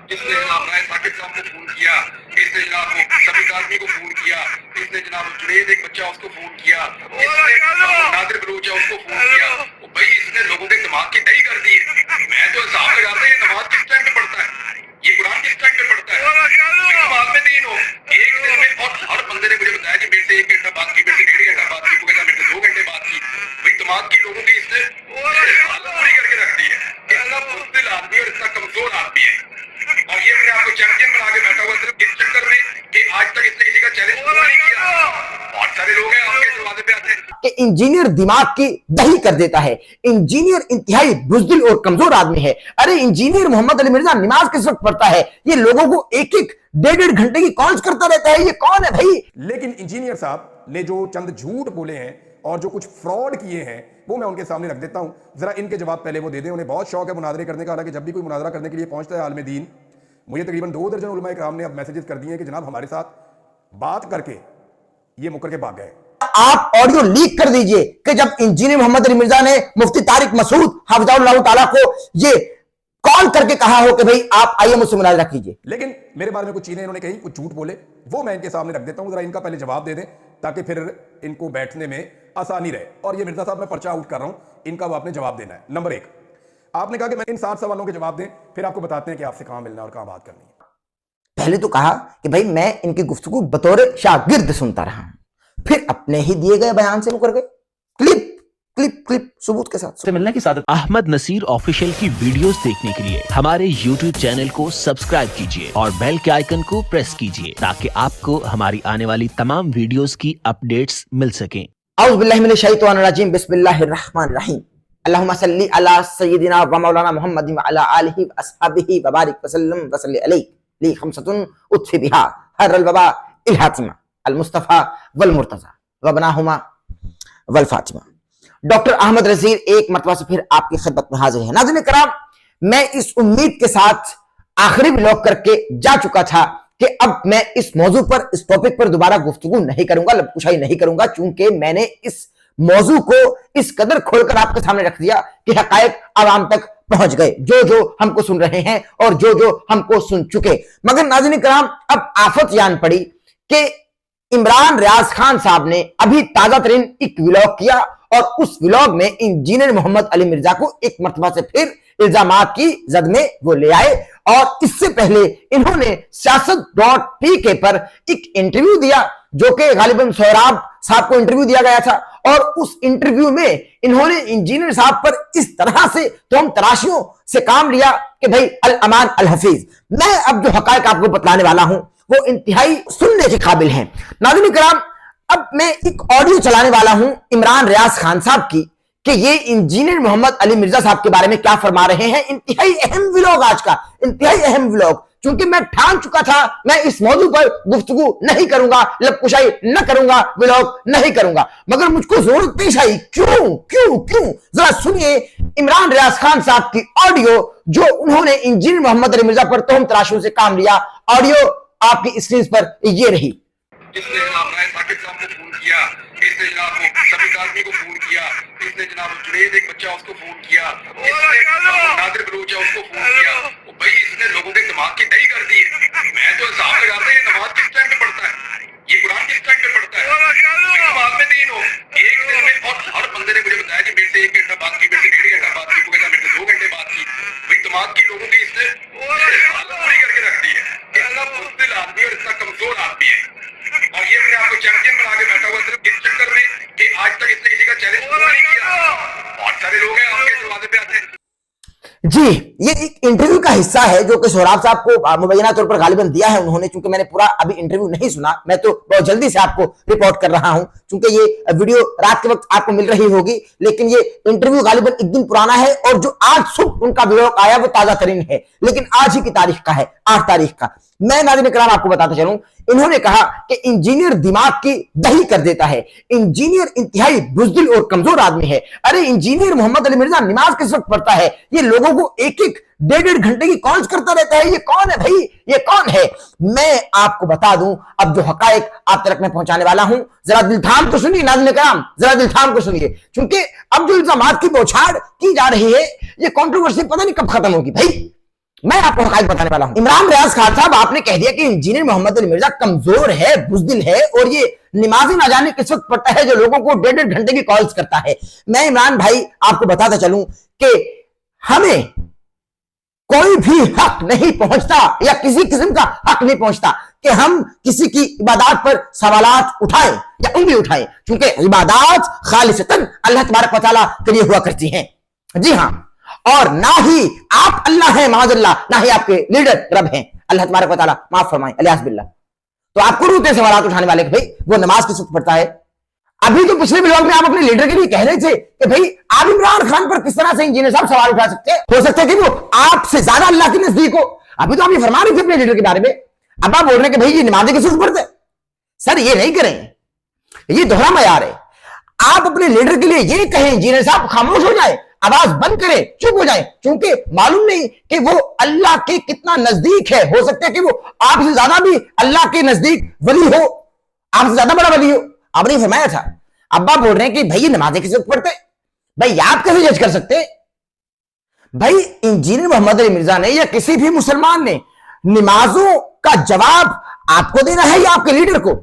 जिसने जनाब राय साकिब साहब को फोन किया, इसने जनाब शफीक आजमी को फोन किया, इसने जनाब जुनेद एक बच्चा उसको फोन किया, इसने नादिर बलूच है उसको फोन किया। वो भाई इसने लोगों के दिमाग की दही कर दी। मैं तो हिसाब लगाता है ये नमाज किस टाइम पे पढ़ता है, ये कुरान किस टाइम पे पढ़ता है। नमाज में दिन हो एक दिन में, और हर बंदे ने मुझे बताया कि मेरे से 1 घंटा बात की, मेरे से 1.5 घंटा बात की, वो कहता मेरे से 2 घंटे बात की। भाई दिमाग की लोगों की इसने हालत पूरी करके रख दी है। इतना बुज़दिल आदमी और इतना कमजोर आदमी है, और ये अपने आपको चैंपियन बना के बैठा हुआ सिर्फ इस चक्कर में कि आज तक इसने किसी का चैलेंज पूरा नहीं किया। बहुत सारे लोग हैं आपके दरवाजे पे आते हैं कि इंजीनियर दिमाग की दही कर देता है, इंजीनियर इंतहाई बुज़दिल और कमजोर आदमी है। अरे इंजीनियर मोहम्मद अली मिर्जा नमाज किस वक्त पढ़ता है? ये लोगों को एक एक 1.5 घंटे की कॉल्स करता रहता है। ये कौन है भाई? लेकिन इंजीनियर साहब ने जो चंद झूठ बोले हैं और जो कुछ फ्रॉड किए हैं वो मैं उनके सामने रख देता हूं, जरा इनके जवाब पहले वो दे दें। उन्हें बहुत शौक है मुनाजरे करने का, हालांकि जब भी कोई मुनाजरा करने के लिए पहुंचता है आलम दीन, मुझे तकरीबन 2 दर्जन उलमा इकराम ने अब मैसेजेस कर दिए हैं कि जनाब हमारे साथ बात करके ये मुकर के भाग गए। आप ऑडियो लीक कर दीजिए कि जब इंजीनियर मोहम्मद अली मिर्जा ने मुफ्ती तारिक मसूद हफिज़हुल्लाह ताला को ये कॉल करके कहा हो कि भाई आप आइए मुझसे मुनाजरा कीजिए। लेकिन मेरे बारे में कुछ चीजें इन्होंने कही, कुछ झूठ बोले, वो मैं इनके सामने रख देता हूं, जरा इनका पहले जवाब दे दें ताकि फिर इनको बैठने में आसानी रहे। और ये मिर्जा साहब मैं पर्चा आउट कर रहा हूं, इनका वो आपने जवाब देना है। नंबर 1, आपने कहा कि मैं इन 7 सवालों के जवाब दें, फिर आपको बताते हैं कि आपसे कहां मिलना और कहां बात करनी है। पहले तो कहा कि भाई मैं इनकी गुफ्तगू बतौर शागिर्द सुनता रहा हूं, फिर अपने ही दिए गए बयान से मुकर गए। क्लिप क्लिप क्लिप सबूत के साथ से मिलने की सादत। अहमद नसीर ऑफिशियल की वीडियोस देखने के लिए हमारे YouTube चैनल को सब्सक्राइब कीजिए और बेल के आइकन को प्रेस कीजिए ताकि आपको हमारी आने वाली तमाम वीडियोस की अपडेट्स मिल सकें। औज़ु बिल्लाहि मिनश शैतानिर रजीम, बिस्मिल्लाहिर रहमानिर रहीम। अल्लाहुम्मा सल्ली अला सय्यिदिना व मौलाना मुहम्मद व अला आलिहि व अस्हाबिहि व बारिक वसल्लम व सल्ली अलैहि ली खमसतुन उतफी बिहा हर्रल वबा इल हातिमा अल मुस्तफा वल मुर्तजा व बनाहुमा वल फातिमा। डॉक्टर अहमद नसीर एक मरतबा से फिर आपकी खिदमत में हाजिर है। नाज़रीन कराम, मैं इस उम्मीद के साथ आखिरी व्लॉग करके जा चुका था कि अब मैं इस मौजू पर, इस टॉपिक पर दोबारा गुफ्तगू नहीं करूंगा, लबकुशाई नहीं करूंगा, चूंकि मैंने इस मौजू को इस कदर खोलकर आपके सामने रख दिया कि हकायक आवाम तक पहुंच गए, जो जो हमको सुन रहे हैं और जो जो हमको सुन चुके। मगर नाज़रीन कराम, अब आफत जान पड़ी कि इमरान रियाज खान साहब ने अभी ताजा तरीन एक व्लॉग किया और उस व्लॉग में इंजीनियर मोहम्मद अली मिर्जा को एक मरतबा से फिर इल्जामात की जद में वो ले आए। और इससे पहले इन्होंने सियासत.pk पर एक इंटरव्यू दिया, जो कि गालिबन सोहराब साहब को इंटरव्यू दिया गया था, और उस इंटरव्यू में इन्होंने इंजीनियर साहब पर इस तरह से तोहम तराशियों से काम लिया कि भाई अल अमान अल हफीज। मैं अब जो हकायक आपको बतलाने वाला हूं वो इंतहाई सुनने के काबिल हैं। नाज़रीन किराम, अब मैं एक ऑडियो चलाने वाला हूं इमरान रियाज खान साहब की कि ये इंजीनियर मोहम्मद अली मिर्जा साहब के बारे में क्या फरमा रहे हैं। इंतहाई अहम व्लॉग, आज का इंतहाई अहम व्लॉग, क्योंकि मैं ठान चुका था मैं इस मौजू पर गुफ्तगू नहीं करूंगा, लबकुशाई न करूंगा, व्लॉग नहीं करूंगा, मगर मुझको जरूरत पेश आई। क्यों क्यों क्यों? जरा सुनिए इमरान रियाज खान साहब की ऑडियो, जो उन्होंने इंजीनियर मोहम्मद अली मिर्जा पर तोहम तराशियों से काम लिया। ऑडियो आपकी स्क्रीन पर ये रही। जिसने जनाब राय साकिब साहब को फोन किया, इसने जनाब शफीक आजमी को फोन किया, इसने जनाब जुनेद एक बच्चा उसको फोन किया, इसने नादिर बलूच है उसको फोन किया। वो भाई इसने लोगों के दिमाग की दही कर दी। मैं तो हिसाब लगाता है ये नमाज किस टाइम पे पढ़ता है, ये कुरान किस टाइम पे पढ़ता है। नमाज में दिन हो एक दिन में, और हर बंदे ने मुझे बताया कि मेरे से 1 घंटा बात की, मेरे से 1.5 घंटा बात की, वो कहता मेरे से 2 घंटे बात की। भाई दिमाग की लोगों की इसने हालत पूरी करके रख दी है। इतना बुज़दिल आदमी और इतना कमजोर आदमी है, और ये अपने आपको चैंपियन बना के बैठा हुआ सिर्फ इस चक्कर में कि आज तक इसने किसी का चैलेंज पूरा नहीं किया। बहुत सारे लोग हैं आपके दरवाजे पे आते हैं। जी, ये एक इंटरव्यू का हिस्सा है जो कि सोहराब साहब को मुबैना तौर पर गालिबन दिया है उन्होंने, चूंकि मैंने पूरा अभी इंटरव्यू नहीं सुना, मैं तो बहुत जल्दी से आपको रिपोर्ट कर रहा हूं, चूंकि ये वीडियो रात के वक्त आपको मिल रही होगी, लेकिन ये इंटरव्यू गालिबन एक दिन पुराना है और जो आज सुबह उनका व्लॉग आया वो ताजा तरीन है, लेकिन आज ही की तारीख का है, 8 तारीख का। मैं नाज़रीन किराम आपको बताता चलूं, इन्होंने कहा कि इंजीनियर दिमाग की दही कर देता है, इंजीनियर इंतहाई बुज़दिल और कमजोर आदमी है। अरे इंजीनियर मोहम्मद अली मिर्जा नमाज किस वक्त पढ़ता है? ये लोगों को एक एक 1.5 घंटे की कॉल्स करता रहता है। ये कौन है भाई? ये कौन है? मैं आपको बता दूं अब जो हकायक आप तक मैं पहुंचाने वाला हूं, जरा दिल थाम कर सुनिए नाज़रीन किराम, जरा दिल थाम कर सुनिए, क्योंकि अब जो इल्जामात की बौछार की जा रही है, ये कंट्रोवर्सी पता नहीं कब खत्म होगी भाई। मैं आपको हकायत बताने वाला हूं। इमरान रियाज खान साहब, आपने कह दिया कि इंजीनियर मोहम्मद अली मिर्जा कमजोर है, बुजदिल है और ये नमाजी ना जाने किस वक्त पड़ता है जो लोगों को 1.5 घंटे की कॉल्स करता है। मैं इमरान भाई आपको बताता चलूं कि हमें कोई भी हक नहीं पहुंचता या किसी किस्म का हक नहीं पहुंचता कि हम किसी की इबादत पर सवालात उठाएं या उंगली उठाएं, क्योंकि इबादत खालिसतन अल्लाह तबारक व तआला के लिए हुआ करती हैं। जी हां, और ना ही आप अल्लाह हैं माज़अल्लाह, ना ही आपके लीडर रब हैं। अल्लाह तबारक व तआला माफ फरमाए, अलियास बिल्लाह। तो आपको रूते सवालात उठाने वाले कि भाई वो नमाज किस वक्त पढ़ता है। अभी तो पिछले ब्लॉग में आप अपने लीडर के लिए कह रहे थे कि भाई आप इमरान खान पर किस तरह से इंजीनियर साहब सवाल उठा सकते हैं, हो सकता है कि वो आपसे ज्यादा अल्लाह के नजदीक हो। अभी तो आप ये फरमा रहे थे अपने लीडर के बारे में, अब आप बोल रहे हैं कि भाई ये नमाज़ें किस वक्त पढ़ते हैं। सर ये नहीं करें, ये दोहरा मयार है। आप अपने लीडर के लिए ये कहें इंजीनियर साहब खामोश हो जाए, आवाज बंद करें, चुप हो जाए, क्योंकि मालूम नहीं कि वो अल्लाह के कितना नजदीक है। हो सकता है कि वो आपसे ज्यादा भी अल्लाह के नजदीक वली हो, आपसे ज्यादा बड़ा वली हो। आपने फरमाया था, अब्बा बोल रहे हैं कि भाई नमाजें किस वक्त पढ़ते। भाई आप कैसे जज कर सकते? भाई इंजीनियर मोहम्मद अली मिर्जा ने या किसी भी मुसलमान ने नमाजों का जवाब आपको देना है या आपके लीडर को?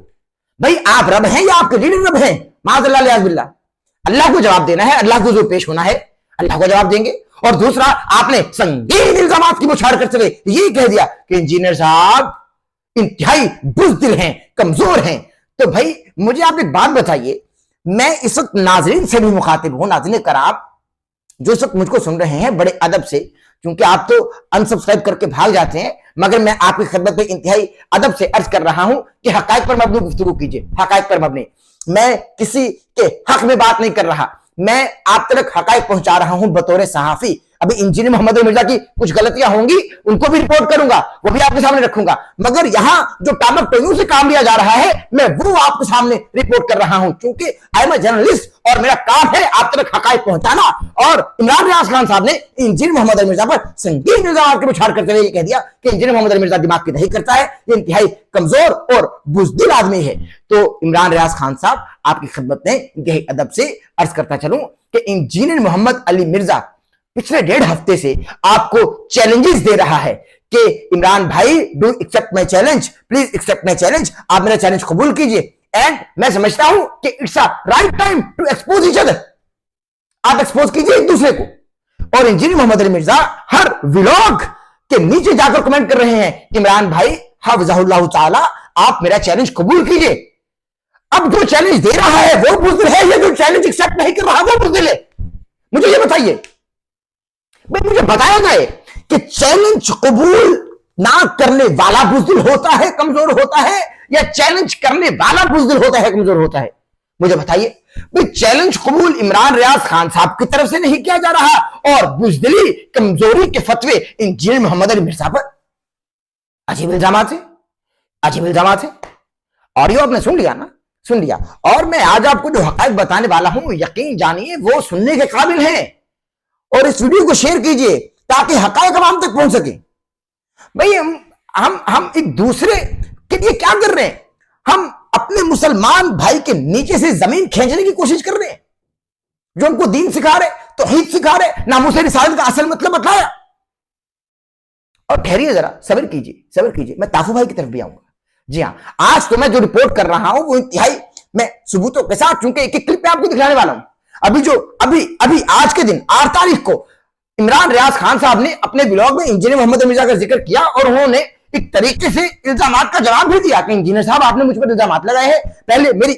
भाई आप रब हैं या आपके लीडर रब हैं? माज़अल्लाह बिल्लाह। अल्लाह को जवाब देना है, अल्लाह को जो पेश होना है अल्लाह को जवाब देंगे। और दूसरा, आपने संगीन इल्जामात की बौछार करते हुए ये कह दिया कि इंजीनियर साहब इंतहाई बुज़दिल हैं, कमजोर हैं। तो भाई मुझे आप एक बात बताइए, मैं इस वक्त नाजरीन से भी मुखातिब हूं, नाज़रीन कराम जो इस वक्त मुझको सुन रहे हैं बड़े अदब से, क्योंकि आप तो अनसब्सक्राइब करके भाग जाते हैं, मगर मैं आपकी खिदमत में इंतहाई अदब से अर्ज कर रहा हूं कि हकायक पर मबनी गुफ्तगू कीजिए, हकायक पर मबनी। मैं किसी के हक में बात नहीं कर रहा, मैं आप तक हकायक पहुंचा रहा हूं बतौर सहाफी। अभी इंजीनियर मोहम्मद अली मिर्जा की कुछ गलतियां होंगी, उनको भी रिपोर्ट करूंगा, वो भी आपके सामने रखूंगा, मगर यहां जो टामक टोयू से काम लिया जा रहा है मैं वो आपके सामने रिपोर्ट कर रहा हूं, क्योंकि आई एम अ जर्नलिस्ट और मेरा काम है आप तक हकायक पहुंचाना। और इमरान रियाज खान साहब ने इंजीनियर मोहम्मद अली मिर्जा पर संगीन इल्जाम के बौछार करते हुए कह दिया कि इंजीनियर मोहम्मद अली मिर्जा दिमाग की दही करता है, ये इंतहाई कमजोर और बुज़दिल आदमी है। तो इमरान रियाज खान साहब आपकी खिदमत में इंतहाई अदब से अर्ज करता चलूं कि इंजीनियर मोहम्मद अली मिर्जा पिछले 1.5 हफ्ते से आपको चैलेंजेस दे रहा है कि इमरान भाई do accept my challenge, please accept my challenge, आप मेरा चैलेंज कबूल कीजिए। एंड मैं समझता हूं कि it's a right time to expose each other, आप एक्सपोज कीजिए एक दूसरे को। और इंजीनियर मोहम्मद अली मिर्जा हर व्लॉग के नीचे जाकर कमेंट कर रहे हैं, इमरान भाई हफ्ज़हुल्लाह ताला आप मेरा चैलेंज कबूल कीजिए। अब जो चैलेंज दे रहा है वो बुज़दिल है या जो चैलेंज एक्सेप्ट नहीं कर रहा वो बुज़दिल है? मुझे ये बताइए भाई, मुझे बताया जाए कि चैलेंज कबूल ना करने वाला बुज़दिल होता है, कमजोर होता है, या चैलेंज करने वाला बुज़दिल होता है, कमजोर होता है? मुझे बताइए भाई। चैलेंज कबूल इमरान रियाज खान साहब की तरफ से नहीं किया जा रहा और बुज़दिली कमजोरी के फतवे इंजीनियर मोहम्मद अली मिर्जा पर। अजीब इल्जामात है, अजीब इल्जामात है। ऑडियो आपने सुन लिया ना, सुन लिया। और मैं आज आपको जो हकायक बताने वाला हूं यकीन जानिए वो सुनने के काबिल है। और इस वीडियो को शेयर कीजिए ताकि हकायक आवाम तक पहुंच सके। भाई हम एक दूसरे के लिए क्या कर रहे हैं? हम अपने मुसलमान भाई के नीचे से जमीन खींचने की कोशिश कर रहे हैं, जो उनको दीन सिखा रहे, तौहीद सिखा रहे, नामूस रिसालत का असल मतलब बताया। और ठहरिए जरा, सब्र कीजिए, सब्र कीजिए, मैं ताफू भाई की तरफ भी आऊंगा। जी हां, आज तो मैं जो रिपोर्ट कर रहा हूं वो इंतहाई मैं सबूतों के साथ, चूंकि एक एक क्लिप में आपको दिखाने वाला हूं। अभी आज के दिन 8 तारीख को इमरान रियाज खान साहब ने अपने ब्लॉग में इंजीनियर मोहम्मद अली मिर्जा का जिक्र किया और उन्होंने एक तरीके से इल्जामात का जवाब भी दिया कि इंजीनियर साहब आपने मुझ पर इल्जामात लगाए हैं, पहले मेरी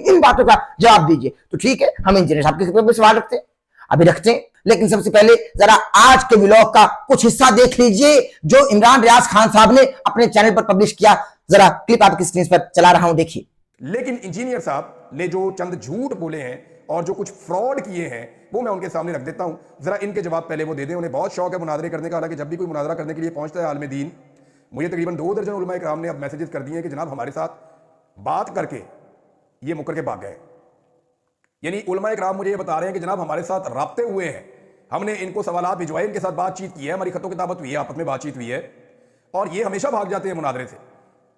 इन बातों का जवाब दीजिए। तो ठीक है, हम इंजीनियर साहब के सवाल रखते हैं, अभी रखते हैं, लेकिन सबसे पहले जरा आज के ब्लॉग का कुछ हिस्सा देख लीजिए जो इमरान रियाज खान साहब ने अपने चैनल पर पब्लिश किया। जरा क्लिप आपकी स्क्रीन पर चला रहा हूं, देखिए। लेकिन इंजीनियर साहब ने जो चंद झूठ बोले हैं और जो कुछ फ्रॉड किए हैं वो मैं उनके सामने रख देता हूं, जरा इनके जवाब पहले वो दे दें। उन्हें बहुत शौक है मुनाजरे करने का, हालांकि जब भी कोई मुनाजरा करने के लिए पहुंचता है आलम दीन, मुझे तकरीबन 2 दर्जन उलमाए कराम ने अब मैसेजेस कर दिए हैं कि जनाब हमारे साथ बात करके ये मुकर के भाग गए। यानी उलमाए कराम मुझे ये बता रहे हैं कि जनाब हमारे साथ राब्ते हुए हैं, हमने इनको सवालात भिजवाए, इनके साथ बातचीत की है, हमारी खतों किताबत हुई है, आपस में बातचीत हुई है, और ये हमेशा भाग जाते हैं मुनाजरे से।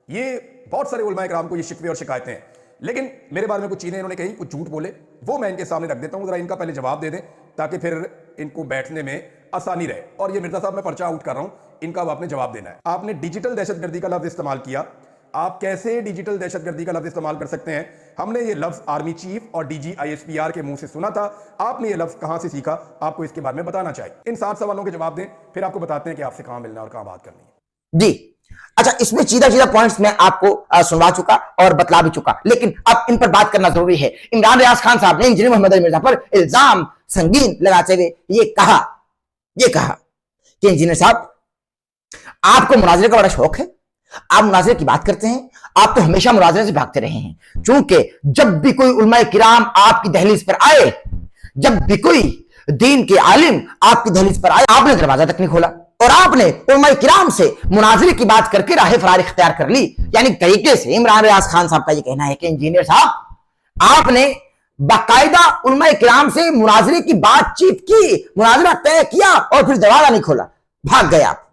ये बहुत सारे उलमाए कराम को ये शिकवे और शिकायतें हैं। लेकिन मेरे बारे में कुछ चीज़ें इन्होंने कही, कुछ झूठ बोले, वो मैं इनके सामने रख देता हूं, जरा इनका पहले जवाब दे दें ताकि फिर इनको बैठने में आसानी रहे। और ये मिर्जा साहब मैं पर्चा आउट कर रहा हूं, इनका अब आपने जवाब देना है। आपने डिजिटल दहशतगर्दी का लफ्ज इस्तेमाल किया। आप कैसे डिजिटल दहशतगर्दी का लफ्ज इस्तेमाल कर सकते हैं? हमने ये लफ्ज आर्मी चीफ और डीजी ISPR के मुंह से सुना था। आपने ये लफ्ज कहां से सीखा? आपको इसके बारे में बताना चाहिए। इन 7 सवालों के जवाब दें, फिर आपको बताते हैं कि आपसे कहां मिलना और कहां बात करनी है। जी अच्छा, इसमें सीधा पॉइंट्स मैं आपको सुनवा चुका और बतला भी चुका, लेकिन अब इन पर बात करना जरूरी है। इमरान रियाज खान साहब ने इंजीनियर मोहम्मद अली मिर्जा पर इल्जाम संगीन लगाते हुए ये कहा कि इंजीनियर साहब, आपको मुनाजरे का बड़ा शौक है, आप मुनाजरे की बात करते हैं, आप तो हमेशा मुनाजरे से भागते रहे हैं। चूंकि जब भी कोई उलमाए किराम आपकी दहलीज पर आए, जब भी कोई दीन के आलिम आपकी दहलीज पर आए, आपने दरवाजा तक नहीं खोला और आपने उलमाए किराम से मुनाजरे की बात करके राह फरार इख्तियार कर ली। यानी तरीके से इमरान रियाज खान साहब का यह कहना है कि इंजीनियर साहब, आपने बाकायदा उलमाए किराम से मुनाजरे की बातचीत की, मुनाजरा तय किया और फिर दरवाजा नहीं खोला, भाग गए आप।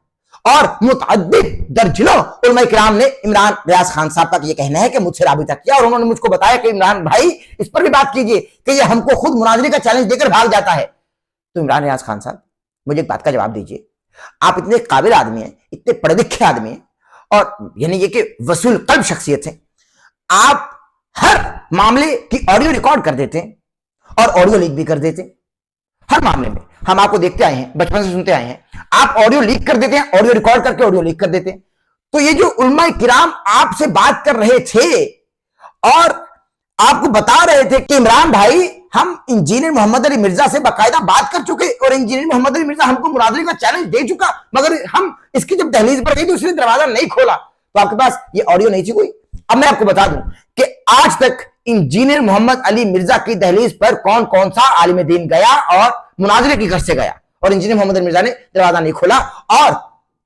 और मुतअद्दिद दर्जनों उलमाए किराम ने इमरान रियाज खान साहब का यह कहना है कि मुझसे राबिता किया और उन्होंने मुझको बताया कि इमरान भाई, इस पर भी बात कीजिए कि यह हमको खुद मुनाजरे का चैलेंज देकर भाग जाता है। तो इमरान रियाज खान साहब, मुझे एक बात का जवाब दीजिए। आप इतने काबिल आदमी हैं, इतने पढ़े लिखे आदमी हैं, और यानी ये कि वसूल कल्ब शख्सियत है, आप हर मामले की ऑडियो रिकॉर्ड कर देते हैं और ऑडियो लीक भी कर देते हैं। हर मामले में हम आपको देखते आए हैं, बचपन से सुनते आए हैं, आप ऑडियो लीक कर देते हैं, ऑडियो रिकॉर्ड करके ऑडियो लीक कर देते हैं। तो ये जो उलमाए किराम आपसे बात कर रहे थे और आपको बता रहे थे कि इमरान भाई, हम इंजीनियर मोहम्मद अली मिर्जा से बाकायदा बात कर चुके और इंजीनियर मोहम्मद अली मिर्जा हमको मुनाजरे का चैलेंज दे चुका, मगर हम इसकी जब दहलीज पर गई तो उसने दरवाजा नहीं खोला, तो आपके पास ये ऑडियो नहीं थी कोई। अब मैं आपको बता दूं कि आज तक इंजीनियर मोहम्मद अली मिर्जा की दहलीज पर कौन कौन सा आलिम दीन गया और मुनाजरे की घर से गया और इंजीनियर मोहम्मद अली मिर्जा ने दरवाजा नहीं खोला। और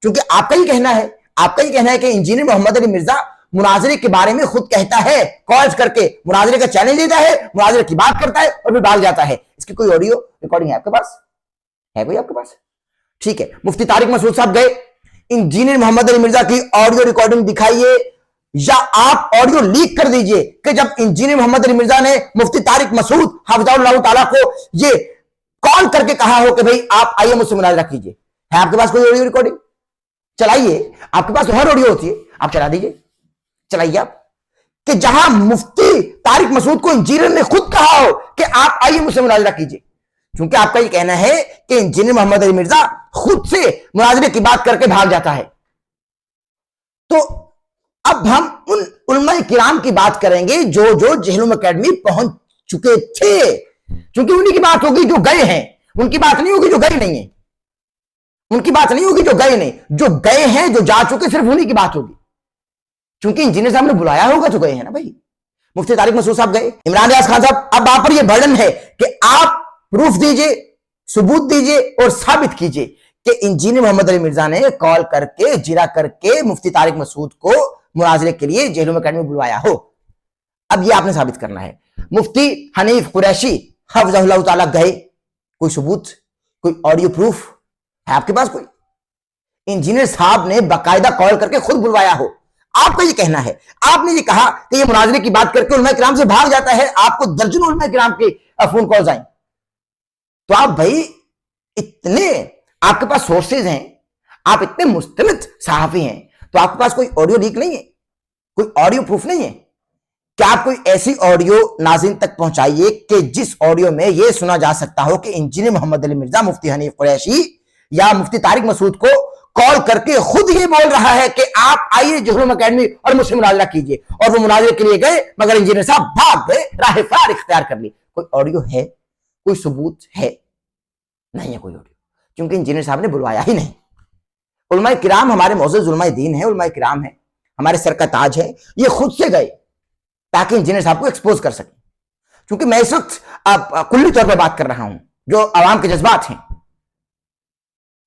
चूंकि आपका ही कहना है कि इंजीनियर मोहम्मद अली मिर्जा मुनाजरे के बारे में खुद कहता है, कॉल्स करके मुनाजरे का चैलेंज देता है, मुनाजरे की बात करता है और फिर भाग जाता है, इसकी कोई ऑडियो रिकॉर्डिंग है आपके पास? है कोई आपके पास? ठीक है, मुफ्ती तारिक मसूद साहब गए, इंजीनियर मोहम्मद अली मिर्जा की ऑडियो रिकॉर्डिंग दिखाइए या आप ऑडियो लीक कर दीजिए कि जब इंजीनियर मोहम्मद अली मिर्जा ने मुफ्ती तारिक मसूद हाफिज़हुल्लाह ताला को ये कॉल करके कहा हो कि भाई आप आइए मुझसे मुनाजरा कीजिए। है आपके पास कोई ऑडियो रिकॉर्डिंग? चलाइए, आपके पास तो हर ऑडियो होती है, आप चला दीजिए, चलाइए आप, कि जहां मुफ्ती तारिक मसूद को इंजीनियर ने खुद कहा हो कि आप आइए मुझसे मुनाजरा कीजिए। क्योंकि आपका ये कहना है कि इंजीनियर मोहम्मद अली मिर्जा खुद से मुनाजरे की बात करके भाग जाता है। तो अब हम उन उलमाए किराम की बात करेंगे जो जहलुम एकेडमी पहुंच चुके थे, क्योंकि उन्हीं की बात होगी जो गए हैं, उनकी बात नहीं होगी जो गए नहीं है, उनकी बात नहीं होगी जो गए नहीं, जो गए हैं, जो जा चुके, सिर्फ उन्हीं की बात होगी, क्योंकि इंजीनियर साहब ने बुलाया होगा जो गए हैं ना भाई। मुफ्ती तारिक मसूद साहब गए, इमरान रियाज खान साहब, अब आप पर यह बर्डन है कि आप प्रूफ दीजिए, सबूत दीजिए और साबित कीजिए कि इंजीनियर मोहम्मद अली मिर्जा ने कॉल करके, जिरा करके मुफ्ती तारिक मसूद को मुनाजरे के लिए जहलुम एकेडमी बुलवाया हो। अब यह आपने साबित करना है। मुफ्ती हनीफ कुरैशी हाफिज़हुल्लाह ताला गए, कोई सबूत, कोई ऑडियो प्रूफ है आपके पास? कोई इंजीनियर साहब ने बाकायदा कॉल करके खुद बुलवाया हो? आपका ये कहना है, आपने ये कहा कि ये मुनाजरे की बात करके उलमा किराम से भाग जाता है, आपको दर्जनों उलमा किराम के फोन कॉल्स आए, तो आप भाई इतने आपके पास सोर्सेज हैं, आप इतने मुस्तनद सहाफी हैं, तो आपके पास कोई ऑडियो लीक नहीं है, कोई ऑडियो प्रूफ नहीं है? क्या आप कोई ऐसी ऑडियो नाज़रीन तक पहुंचाइए कि जिस ऑडियो में यह सुना जा सकता हो कि इंजीनियर मोहम्मद अली मिर्जा मुफ्ती हनीफ कुरैशी या मुफ्ती तारिक मसूद को कॉल करके खुद ये बोल रहा है कि आप आइए जहलुम एकेडमी और मुझसे मुनाजरा कीजिए, और वो मुनाजरे के लिए गए मगर इंजीनियर साहब भाग गए, राह फरार इख्तियार कर ली। कोई ऑडियो है? कोई सबूत है? नहीं है कोई ऑडियो, क्योंकि इंजीनियर साहब ने बुलवाया ही नहीं। उलमाए किराम हमारे मौजूद उलमाए दीन है, उलमाए किराम है, हमारे सर का ताज है, ये खुद से गए ताकि इंजीनियर साहब को एक्सपोज कर सके। क्योंकि मैं इस वक्त कुल्ली तौर पर बात कर रहा हूं जो आवाम के जज्बात हैं,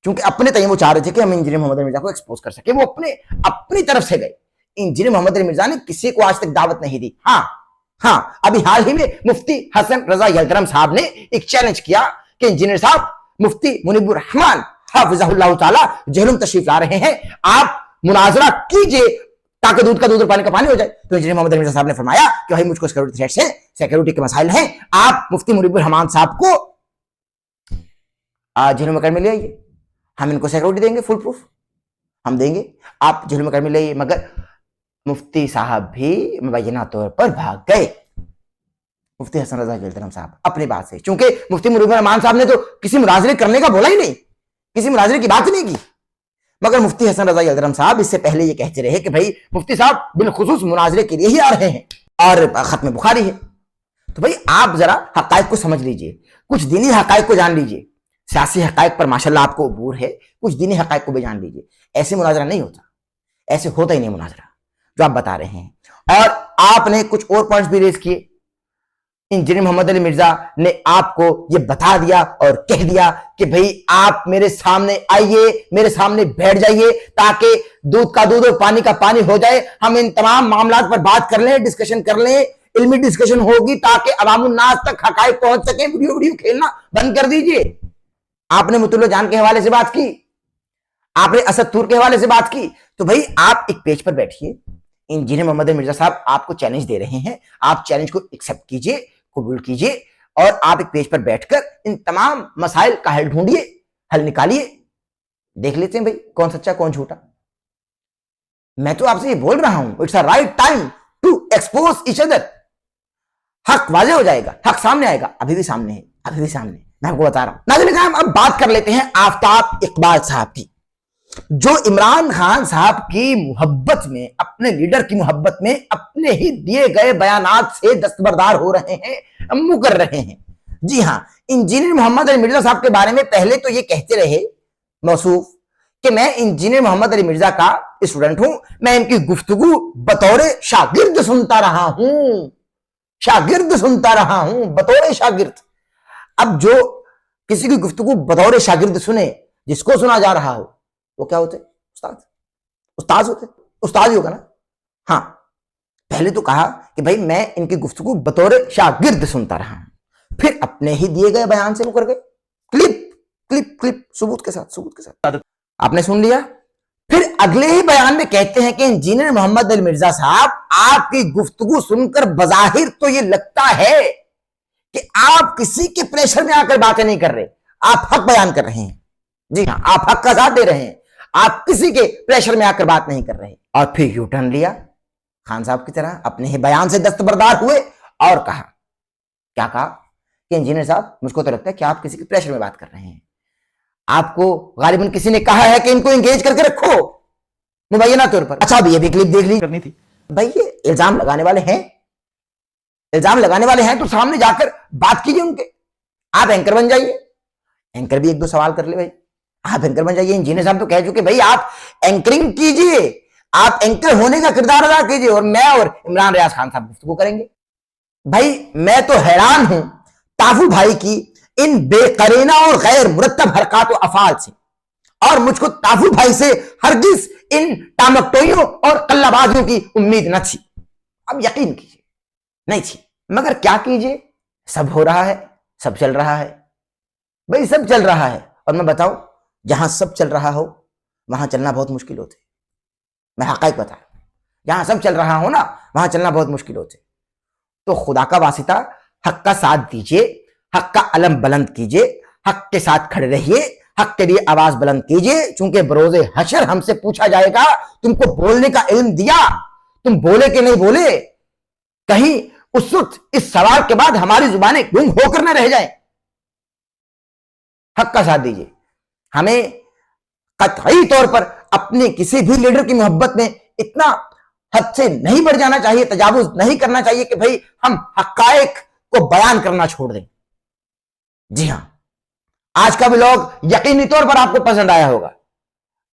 क्योंकि अपने तय वो चाह रहे थे कि हम इंजीनियर मोहम्मद अली मिर्जा को एक्सपोज कर सके, वो अपनी तरफ से गए। इंजीनियर मोहम्मद अली मिर्जा ने किसी को आज तक दावत नहीं दी। हाँ, अभी हाल ही में मुफ्ती हसन रजा यलतरम साहब ने एक चैलेंज किया कि इंजीनियर साहब, मुफ्ती मुनीबुर रहमान हाफिज़हुल्लाह ताला जहलुम तशरीफ ला रहे हैं, आप मुनाजरा कीजिए ताकि दूध का दूध और पानी का पानी हो जाए। तो इंजीनियर मोहम्मद अली मिर्जा साहब ने फरमाया कि भाई मुझको सिक्योरिटी थ्रेट्स हैं, सिक्योरिटी के मसाइल हैं, आप मुफ्ती मुनीबुर रहमान साहब को आज झुलम कर में ले आइए, हम इनको सिक्योरिटी देंगे, फुल प्रूफ हम देंगे, आप झुलम कर में ले आइए। मगर मुफ्ती साहब भी मुबैना तौर पर भाग गए। मुफ्ती हसन रजा जलतरम साहब अपनी बात से, चूंकि मुफ्ती मुरीदुर रहमान साहब ने तो किसी मुनाजरे करने का बोला ही नहीं, किसी मुनाजरे की बात नहीं की, मगर मुफ्ती हसन रजा जलतरम साहब इससे पहले ये कहते रहे कि भाई मुफ्ती साहब बिलखुसूस मुनाजरे के लिए ही आ रहे हैं और खत्म बुखारी है। तो भाई आप जरा हकायक को समझ लीजिए, कुछ दीनी हकायक को जान लीजिए, सियासी हकायक पर माशाल्लाह आपको अबूर है, कुछ दीनी हकायक को भी जान लीजिए। ऐसे मुनाजरा नहीं होता, ऐसे होता ही नहीं मुनाजरा जो आप बता रहे हैं। और आपने कुछ और पॉइंट्स भी रेज किए। इंजीनियर मोहम्मद अली मिर्जा ने आपको ये बता दिया और कह दिया कि भाई आप मेरे सामने आइए, मेरे सामने बैठ जाइए, ताकि दूध का दूध और पानी का पानी हो जाए, हम इन तमाम मामलात पर बात कर लें, डिस्कशन कर लें, इल्मी डिस्कशन होगी ताकि अवामुन्नास तक हकायक पहुंच सके। वीडियो खेलना बंद कर दीजिए। आपने मुतुल्ला जान के हवाले से बात की, आपने असद तूर के हवाले से बात की, तो भाई आप एक पेज पर बैठिए। इंजीनियर मोहम्मद अली मिर्जा साहब आपको चैलेंज दे रहे हैं, आप चैलेंज को एक्सेप्ट कीजिए, कबूल कीजिए, और आप एक पेज पर बैठकर इन तमाम मसाइल का हल ढूंढिए, हल निकालिए। देख लेते हैं भाई कौन सच्चा कौन झूठा। मैं तो आपसे ये बोल रहा हूं, it's a right time to expose each other. हक वाजे हो जाएगा, हक सामने आएगा, अभी भी सामने है, अभी भी सामने, मैं आपको बता रहा हूं। नाज़रीन किराम, अब बात कर लेते हैं आफ्ताब इकबाल साहब की, जो इमरान खान साहब की मोहब्बत में, अपने लीडर की मोहब्बत में, अपने ही दिए गए बयानात से दस्तबरदार हो रहे हैं, मुकर रहे हैं। जी हां, इंजीनियर मोहम्मद अली मिर्जा साहब के बारे में पहले तो ये कहते रहे मौसूफ कि मैं इंजीनियर मोहम्मद अली मिर्जा का स्टूडेंट हूं, मैं इनकी गुफ्तगू बतौर शागिर्द सुनता रहा हूं, शागिर्द सुनता रहा हूं, बतौर शागिर्द। अब जो किसी की गुफ्तगू बतौर शागिर्द सुने, जिसको सुना जा रहा हो, वो क्या होते? उस्ताद, उस्ताद होते, उस्ताद ही होगा ना। हाँ, पहले तो कहा कि भाई मैं इनकी गुफ्तगू बतौर शागिर्द सुनता रहा हूं, फिर अपने ही दिए गए बयान से मुकर गए, क्लिप क्लिप क्लिप, सबूत के साथ, सबूत के साथ आपने सुन लिया। फिर अगले ही बयान में कहते हैं कि इंजीनियर मोहम्मद अली मिर्जा साहब, आपकी गुफ्तगू सुनकर बजाहिर तो ये लगता है कि आप किसी के प्रेशर में आकर बातें नहीं कर रहे, आप हक बयान कर रहे हैं। जी हां, आप हक का साथ दे रहे हैं, आप किसी के प्रेशर में आकर बात नहीं कर रहे। और फिर यू टर्न लिया खान साहब की तरह, अपने ही बयान से दस्तबरदार हुए और कहा, क्या कहा कि इंजीनियर साहब, मुझको तो लगता है कि आप किसी के प्रेशर में बात कर रहे हैं, आपको गालिबन किसी ने कहा है कि इनको एंगेज करके रखो मुबैना तौर पर। अच्छा, अभी ये भी क्लिप देख ली करनी थी भाई। ये इल्जाम लगाने वाले हैं, इल्जाम लगाने वाले हैं तो सामने जाकर बात कीजिए उनके। आप एंकर बन जाइए, एंकर भी एक दो सवाल कर ले भाई, आप एंकर बन जाइए। इंजीनियर साहब तो कह चुके भाई आप एंकरिंग कीजिए, आप एंकर होने का किरदार अदा कीजिए, और मैं और इमरान रियाज खान साहब गुफ्तगू करेंगे। भाई मैं तो हैरान हूं ताफू भाई की इन बेकरीना और गैर मुरत्तब हरकत और अफाल से, और मुझको ताफू भाई से हरगिज इन टामकटोइयों और कल्लाबाजियों की उम्मीद न थी। अब यकीन कीजिए नहीं थी, मगर क्या कीजिए, सब हो रहा है, सब चल रहा है भाई, सब चल रहा है। और मैं बताऊं, जहां सब चल रहा हो वहां चलना बहुत मुश्किल होते, मैं हकायक बता रहा हूं। जहां सब चल रहा हो ना, वहां चलना बहुत मुश्किल होते। तो खुदा का वासिता, हक का साथ दीजिए, हक का अलम बुलंद कीजिए, हक के साथ खड़े रहिए, हक के लिए आवाज बुलंद कीजिए, चूंकि बरोज़े हशर हमसे पूछा जाएगा, तुमको बोलने का इल्म दिया, तुम बोले कि नहीं बोले। कहीं उस वक्त इस सवाल के बाद हमारी जुबानें गुम होकर न रह जाएं। हक का साथ दीजिए। हमें कतई तौर पर अपने किसी भी लीडर की मोहब्बत में इतना हद से नहीं बढ़ जाना चाहिए, तजावुज नहीं करना चाहिए कि भाई हम हकायक को बयान करना छोड़ दें। जी हां, आज का व्लॉग यकीनी तौर पर आपको पसंद आया होगा,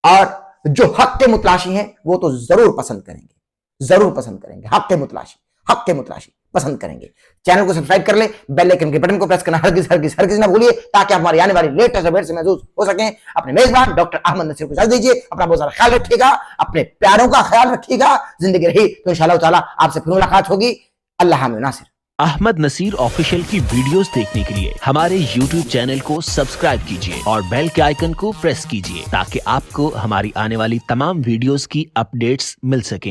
और जो हक के मुतलाशी हैं वो तो जरूर पसंद करेंगे, जरूर पसंद करेंगे। हक के मुतलाशी, हक के मुतलाशी पसंद करेंगे। चैनल को सब्सक्राइब कर ले, बेल आइकन के बटन को प्रेस करना हरगिज हरगिज हरगिज ना भूलिए, ताकि आप हमारी आने वाली लेटेस्ट अपडेट से महसूस हो सकें। अपने मेजबान डॉक्टर अहमद नसीर को इजाजत दीजिए। अपना बहुत सारा ख्याल रखिएगा, अपने प्यारों का ख्याल रखिएगा। जिंदगी रही तो इंशाअल्लाह ताला आपसे फिर मुलाकात होगी। अल्लाह हामिद नासिर। अहमद नसीर ऑफिशियल की वीडियोस देखने के लिए हमारे YouTube चैनल को सब्सक्राइब कीजिए और बेल के आइकन को प्रेस कीजिए, ताकि आपको हमारी आने वाली तमाम वीडियोस की अपडेट्स मिल सकें।